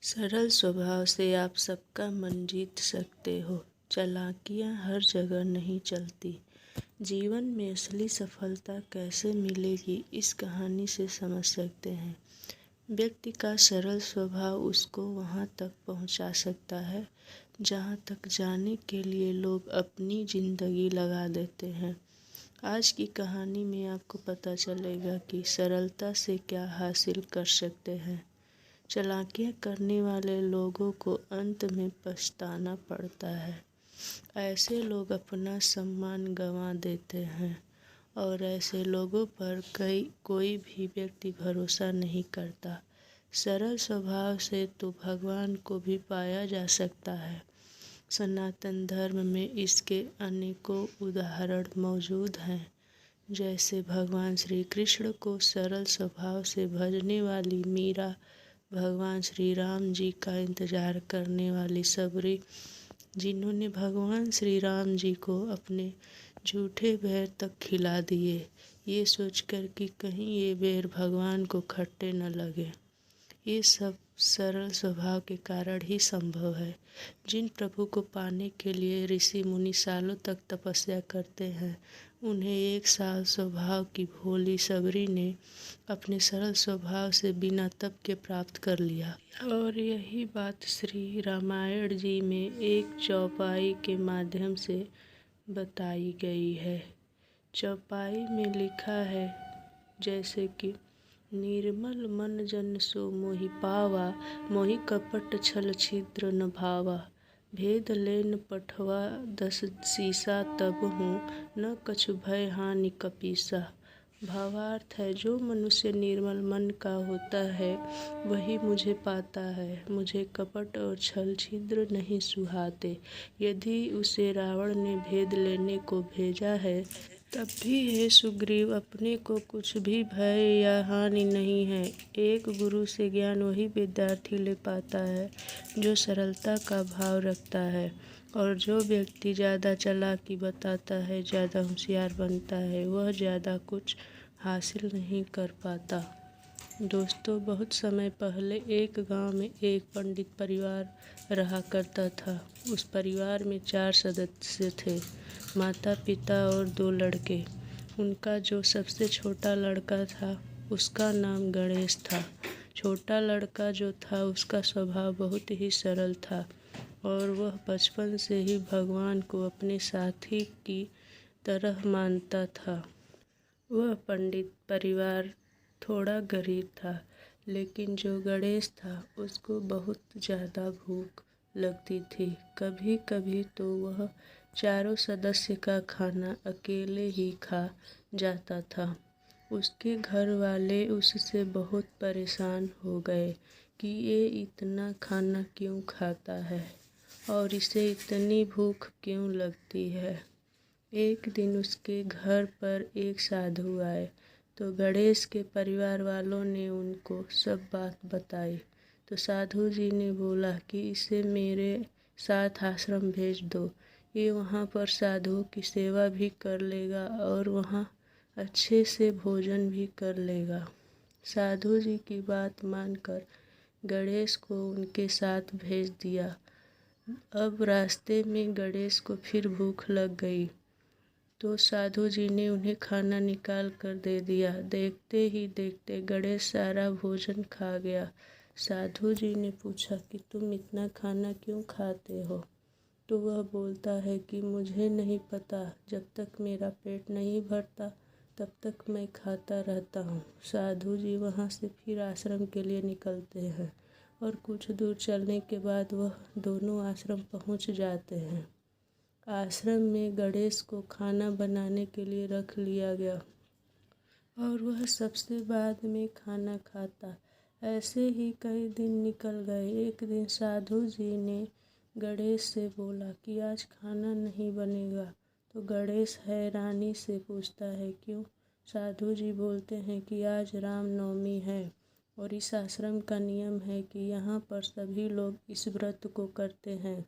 सरल स्वभाव से आप सबका मन जीत सकते हो। चालाकियाँ हर जगह नहीं चलती। जीवन में असली सफलता कैसे मिलेगी, इस कहानी से समझ सकते हैं। व्यक्ति का सरल स्वभाव उसको वहाँ तक पहुँचा सकता है जहाँ तक जाने के लिए लोग अपनी ज़िंदगी लगा देते हैं। आज की कहानी में आपको पता चलेगा कि सरलता से क्या हासिल कर सकते हैं। चालाकियाँ करने वाले लोगों को अंत में पछताना पड़ता है। ऐसे लोग अपना सम्मान गंवा देते हैं और ऐसे लोगों पर कोई भी व्यक्ति भरोसा नहीं करता। सरल स्वभाव से तो भगवान को भी पाया जा सकता है। सनातन धर्म में इसके अनेकों उदाहरण मौजूद हैं। जैसे भगवान श्री कृष्ण को सरल स्वभाव से भजने वाली मीरा, भगवान श्री राम जी का इंतज़ार करने वाली सबरी, जिन्होंने भगवान श्री राम जी को अपने झूठे बेर तक खिला दिए, ये सोचकर कि कहीं ये बेर भगवान को खट्टे न लगे। ये सब सरल स्वभाव के कारण ही संभव है। जिन प्रभु को पाने के लिए ऋषि मुनि सालों तक तपस्या करते हैं, उन्हें एक साल स्वभाव की भोली सबरी ने अपने सरल स्वभाव से बिना तप के प्राप्त कर लिया। और यही बात श्री रामायण जी में एक चौपाई के माध्यम से बताई गई है। चौपाई में लिखा है जैसे कि निर्मल मन जन सो मोहि पावा, मोहि कपट छल छिद्र न भावा, भेद लेन पठवा 10 सीसा तब हूँ, न कछु भय हानि कपीसा। भावार्थ है, जो मनुष्य निर्मल मन का होता है वही मुझे पाता है। मुझे कपट और छल छिद्र नहीं सुहाते। यदि उसे रावण ने भेद लेने को भेजा है, तब भी हे सुग्रीव, अपने को कुछ भी भय या हानि नहीं है। एक गुरु से ज्ञान वही विद्यार्थी ले पाता है जो सरलता का भाव रखता है। और जो व्यक्ति ज़्यादा चालाकी बताता है, ज़्यादा होशियार बनता है, वह ज़्यादा कुछ हासिल नहीं कर पाता। दोस्तों, बहुत समय पहले एक गांव में एक पंडित परिवार रहा करता था। उस परिवार में 4 सदस्य थे, माता पिता और 2 लड़के। उनका जो सबसे छोटा लड़का था, उसका नाम गणेश था। छोटा लड़का जो था, उसका स्वभाव बहुत ही सरल था और वह बचपन से ही भगवान को अपने साथी की तरह मानता था। वह पंडित परिवार थोड़ा गरीब था, लेकिन जो गणेश था उसको बहुत ज़्यादा भूख लगती थी। कभी कभी तो वह 4 सदस्य का खाना अकेले ही खा जाता था। उसके घर वाले उससे बहुत परेशान हो गए कि ये इतना खाना क्यों खाता है और इसे इतनी भूख क्यों लगती है। एक दिन उसके घर पर एक साधु आए तो गणेश के परिवार वालों ने उनको सब बात बताई। तो साधु जी ने बोला कि इसे मेरे साथ आश्रम भेज दो। ये वहाँ पर साधुओं की सेवा भी कर लेगा और वहाँ अच्छे से भोजन भी कर लेगा। साधु जी की बात मानकर गणेश को उनके साथ भेज दिया। अब रास्ते में गणेश को फिर भूख लग गई तो साधु जी ने उन्हें खाना निकाल कर दे दिया। देखते ही देखते गणेश सारा भोजन खा गया। साधु जी ने पूछा कि तुम इतना खाना क्यों खाते हो? तो वह बोलता है कि मुझे नहीं पता, जब तक मेरा पेट नहीं भरता तब तक मैं खाता रहता हूँ। साधु जी वहाँ से फिर आश्रम के लिए निकलते हैं और कुछ दूर चलने के बाद वह दोनों आश्रम पहुँच जाते हैं। आश्रम में गणेश को खाना बनाने के लिए रख लिया गया और वह सबसे बाद में खाना खाता। ऐसे ही कई दिन निकल गए। एक दिन साधु जी ने गणेश से बोला कि आज खाना नहीं बनेगा। तो गणेश हैरानी से पूछता है क्यों? साधु जी बोलते हैं कि आज रामनवमी है और इस आश्रम का नियम है कि यहाँ पर सभी लोग इस व्रत को करते हैं,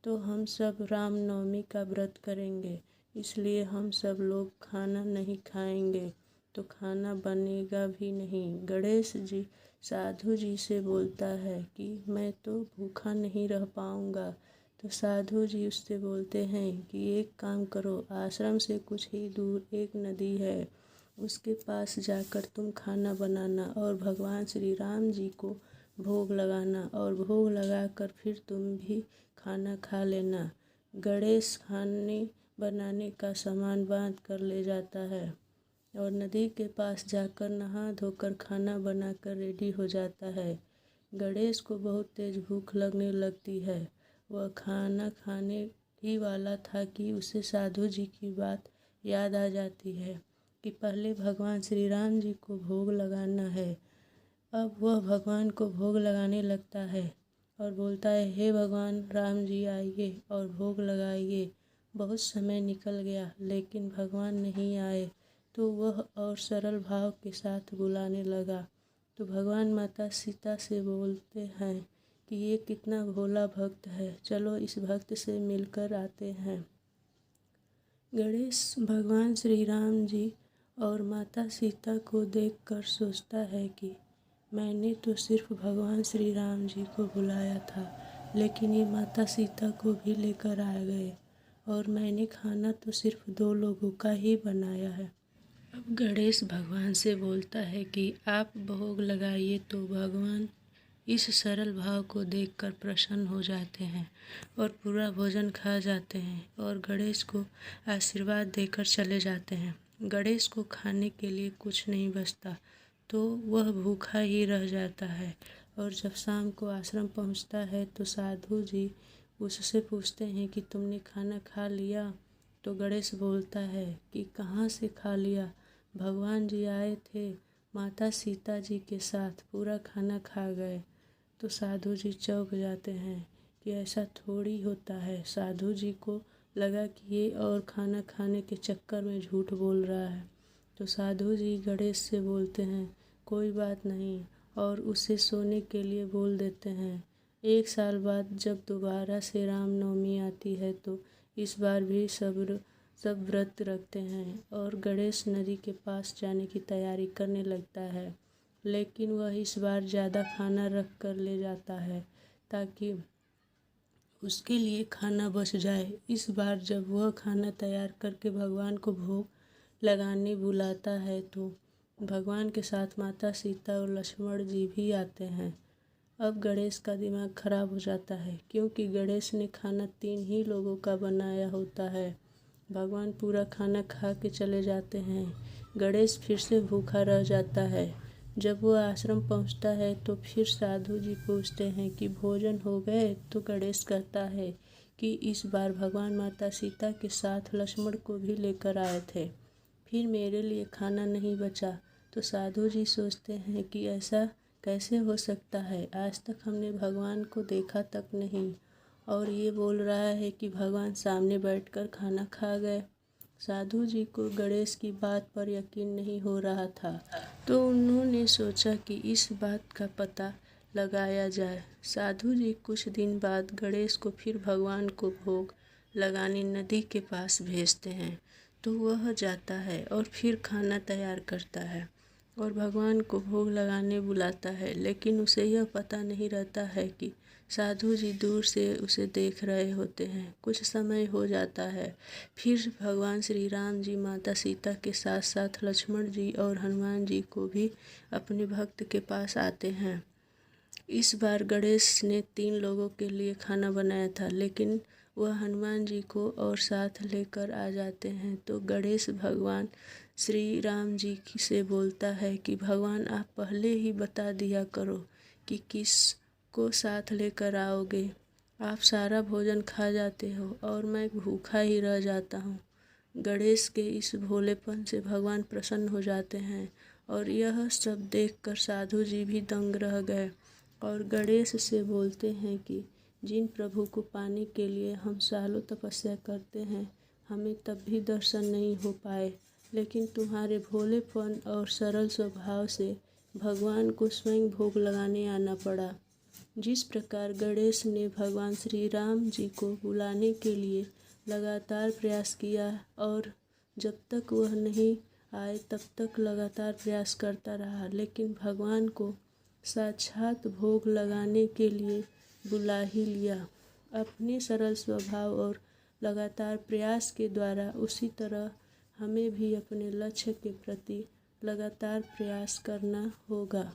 तो हम सब रामनवमी का व्रत करेंगे, इसलिए हम सब लोग खाना नहीं खाएंगे, तो खाना बनेगा भी नहीं। गणेश जी साधु जी से बोलता है कि मैं तो भूखा नहीं रह पाऊँगा। तो साधु जी उससे बोलते हैं कि एक काम करो, आश्रम से कुछ ही दूर एक नदी है, उसके पास जाकर तुम खाना बनाना और भगवान श्री राम जी को भोग लगाना और भोग लगाकर फिर तुम भी खाना खा लेना। गणेश खाने बनाने का सामान बांध कर ले जाता है और नदी के पास जाकर नहा धोकर खाना बनाकर रेडी हो जाता है। गणेश को बहुत तेज भूख लगने लगती है। वह खाना खाने ही वाला था कि उसे साधु जी की बात याद आ जाती है कि पहले भगवान श्री राम जी को भोग लगाना है। अब वह भगवान को भोग लगाने लगता है और बोलता है, हे भगवान राम जी आइए और भोग लगाइए। बहुत समय निकल गया लेकिन भगवान नहीं आए, तो वह और सरल भाव के साथ बुलाने लगा। तो भगवान माता सीता से बोलते हैं कि ये कितना भोला भक्त है, चलो इस भक्त से मिलकर आते हैं। गणेश भगवान श्री राम जी और माता सीता को देखकर सोचता है कि मैंने तो सिर्फ भगवान श्री राम जी को बुलाया था, लेकिन ये माता सीता को भी लेकर आ गए और मैंने खाना तो सिर्फ 2 लोगों का ही बनाया है। अब गणेश भगवान से बोलता है कि आप भोग लगाइए, तो भगवान इस सरल भाव को देखकर प्रसन्न हो जाते हैं और पूरा भोजन खा जाते हैं और गणेश को आशीर्वाद देकर चले जाते हैं। गणेश को खाने के लिए कुछ नहीं बचता, तो वह भूखा ही रह जाता है और जब शाम को आश्रम पहुंचता है तो साधु जी उससे पूछते हैं कि तुमने खाना खा लिया? तो गणेश बोलता है कि कहाँ से खा लिया, भगवान जी आए थे माता सीता जी के साथ, पूरा खाना खा गए। तो साधु जी चौंक जाते हैं कि ऐसा थोड़ी होता है। साधु जी को लगा कि ये और खाना खाने के चक्कर में झूठ बोल रहा है। तो साधु जी गणेश से बोलते हैं कोई बात नहीं और उसे सोने के लिए बोल देते हैं। 1 साल बाद जब दोबारा से रामनवमी आती है तो इस बार भी सब व्रत रखते हैं और गणेश नदी के पास जाने की तैयारी करने लगता है, लेकिन वह इस बार ज़्यादा खाना रख कर ले जाता है ताकि उसके लिए खाना बच जाए। इस बार जब वह खाना तैयार करके भगवान को भोग लगाने बुलाता है तो भगवान के साथ माता सीता और लक्ष्मण जी भी आते हैं। अब गणेश का दिमाग खराब हो जाता है क्योंकि गणेश ने खाना 3 ही लोगों का बनाया होता है। भगवान पूरा खाना खा के चले जाते हैं। गणेश फिर से भूखा रह जाता है। जब वो आश्रम पहुंचता है तो फिर साधु जी पूछते हैं कि भोजन हो गए? तो गणेश कहता है कि इस बार भगवान माता सीता के साथ लक्ष्मण को भी लेकर आए थे, फिर मेरे लिए खाना नहीं बचा। तो साधु जी सोचते हैं कि ऐसा कैसे हो सकता है, आज तक हमने भगवान को देखा तक नहीं और ये बोल रहा है कि भगवान सामने बैठकर खाना खा गए। साधु जी को गणेश की बात पर यकीन नहीं हो रहा था, तो उन्होंने सोचा कि इस बात का पता लगाया जाए। साधु जी कुछ दिन बाद गणेश को फिर भगवान को भोग लगाने नदी के पास भेजते हैं, तो वह जाता है और फिर खाना तैयार करता है और भगवान को भोग लगाने बुलाता है, लेकिन उसे यह पता नहीं रहता है कि साधु जी दूर से उसे देख रहे होते हैं। कुछ समय हो जाता है, फिर भगवान श्री राम जी माता सीता के साथ साथ लक्ष्मण जी और हनुमान जी को भी अपने भक्त के पास आते हैं। इस बार गणेश ने 3 लोगों के लिए खाना बनाया था, लेकिन वह हनुमान जी को और साथ लेकर आ जाते हैं। तो गणेश भगवान श्री राम जी से बोलता है कि भगवान आप पहले ही बता दिया करो कि किस को साथ लेकर आओगे। आप सारा भोजन खा जाते हो और मैं भूखा ही रह जाता हूँ। गणेश के इस भोलेपन से भगवान प्रसन्न हो जाते हैं और यह सब देखकर साधु जी भी दंग रह गए और गणेश से बोलते हैं कि जिन प्रभु को पाने के लिए हम सालों तपस्या करते हैं, हमें तब भी दर्शन नहीं हो पाए, लेकिन तुम्हारे भोलेपन और सरल स्वभाव से भगवान को स्वयं भोग लगाने आना पड़ा। जिस प्रकार गणेश ने भगवान श्री राम जी को बुलाने के लिए लगातार प्रयास किया और जब तक वह नहीं आए तब तक लगातार प्रयास करता रहा, लेकिन भगवान को साक्षात भोग लगाने के लिए बुला ही लिया। अपने सरल स्वभाव और लगातार प्रयास के द्वारा उसी तरह हमें भी अपने लक्ष्य के प्रति लगातार प्रयास करना होगा।